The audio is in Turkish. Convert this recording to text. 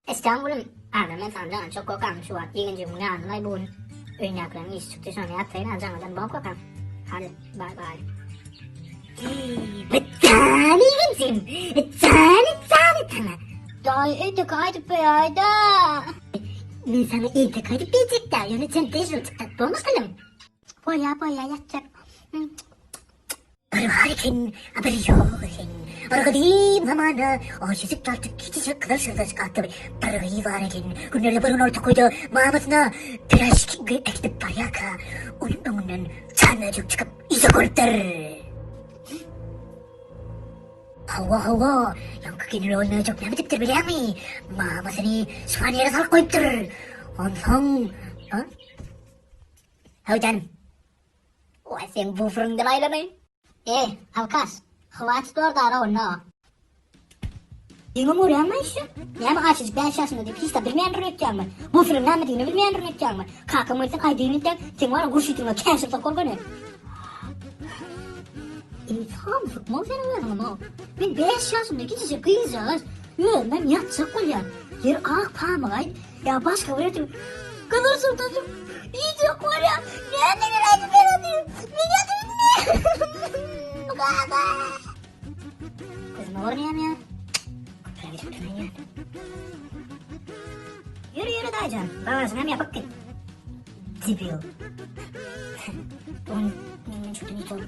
Eskiden bunun Erdem'e tanıdığım çok korkarım şu an. İkinci bunu anlay bunun. Önyaklarını iş çıktı sonra yattığını alacağım. Ben korkarım. Hadi bay bay. Tani gitsin. Tani. Daha ilk kaydıp be ayda. Ben sana ilk kaydıp diyecekler. Yönetsen tecrübe çıktık. Bu bakalım. Boya yatacak. Harikın, haberiyorsun. Arkadim zamanı, o yüzük artık küçücük kadar sırdaş kalktı. Parayı varken, günlerle barın orta koydu. Mamasına, plastik bir ekip parayaka. Onun önünden çanacık çıkıp izi koyuptur. Hava, yankı genel olmaya çok ne bitiptir biliyor musun? Mamasını soğaniyere sal koyuptur. Ondan, ha? Hadi canım. O sen bu fırında laylanayım. Alkas, хватит orada onu. Yengem oraya mı işi? Ne mi açıcık ben şaşını deyip hiç de bilmeyen rüneteceğim mi? Bu film ne dediğini bilmeyen rüneteceğim mi? Kalkım oysa kaydığını de sen var ya kurşutuna cancer da korku ne? İnsan sıkma seni vermem ha. Ben 5 yaşımda gidecek kıyacağız. Ben yatacak ol ya. Yer ağ parmağı ya başka bir yetim. Kadar sultancım. Yiyecek var ya. Ne geleydi ben alayım. Ne getirdi ne? Kızım oynayayım ya. Şöyle gidip oturayım ya. Yürü dayıcan. Babasına mı yapıp git. Zibil. Onun çötünü tutalım.